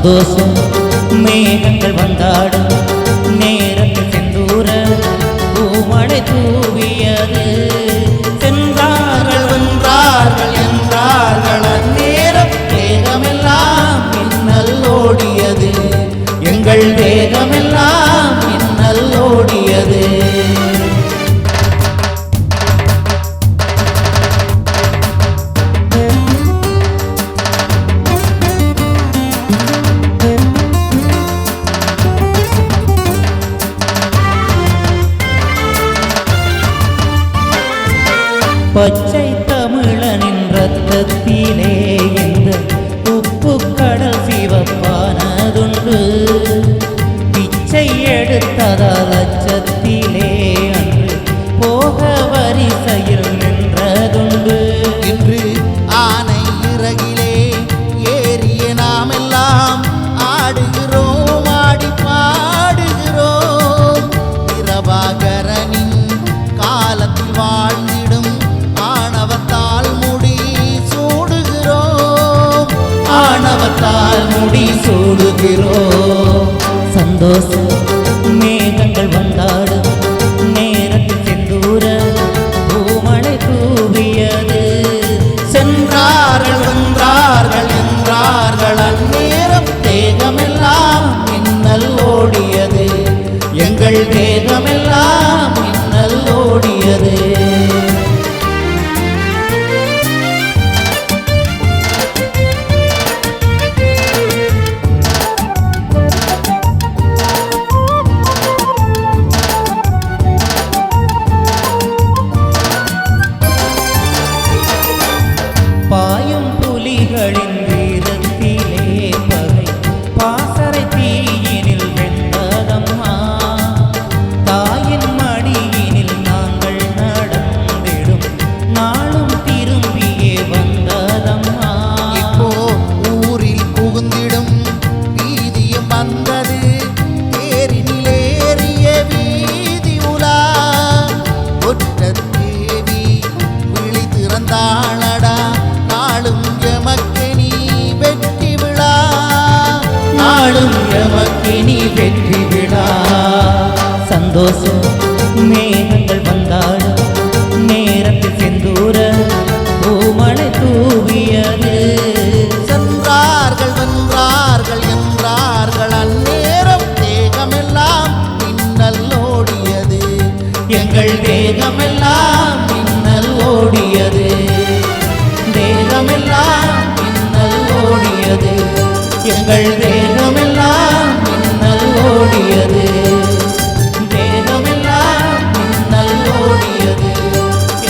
சந்தோஷம் மேகங்கள் வந்தாடும் நேரத்தில் செந்தூர பூமழை தூவியது. சென்றார்கள் வென்றார்கள் என்றார்கள் அந்நேரம் தேகமெல்லாம் மின்னல் ஓடியது. எங்கள் தேகமெல்லாம் மின்னல் ஓடியது. பச்சை தமிழனின் ரத்தத்திலே எந்த உப்பு கடல் சிவப்பானதுண்டு. பிச்சை எடுத்ததால் அச்சத்திலே அன்று போக வரிசையில் நின்றதுண்டு. இன்று ஆனை இறகிலே ஏறிய நாமெல்லாம் ஆடுகிறோம் ஆடி பாடுகிறோம். பிரபாகரனின் காலத்தில் வாழ்ந்திடும் ஆணவத்தால் முடி சூடுகிறோம். ஆணவத்தால் முடி சூடுகிறோம். சந்தோஷம் மேகங்கள் வந்தாடும் நேரத்தில் செந்தூர பூமழை தூவியது. சென்றார்கள் வென்றார்கள் என்றார்கள் அந்நேரம் தேகமெல்லாம் மின்னல் ஓடியது. எங்கள் தேகமெல்லாம் மின்னல் ஓடியது. பாயும் புலிகளின் வீரத்திலே பகை பாசறை தீயினில் வெந்ததம்மா. தாயின் மடியினில் நாங்கள் நடந்திடும் நாளும் திரும்பியே வந்ததம்மா. இப்போ ஊரில் புகுந்திடும் வீதியும் வந்தது. தேரினிலேறிய வீதி உலா ஒற்றத்தேவி விழி திறந்தாளடா. நாளும் எமக்கு நீ வெற்றி விழா. நாளும் எமக்கு நீ வெற்றி விழா. சந்தோஷம் மேகங்கள் வந்தாடும் நேரத்தில் செந்தூர பூமழை தூவியது. சென்றார்கள் வென்றார்கள் என்றார்கள் அந்நேரம் தேகமெல்லாம் மின்னல் ஓடியது. எங்கள் தேகமெல்லாம் மின்னல் ஓடியது. தேகமெல்லாம் மின்னல் ஓடியது. எங்கள் தேகமெல்லாம் மின்னல் ஓடியது. தேகமெல்லாம் மின்னல் ஓடியது.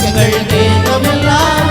எங்கள் தேகமெல்லாம்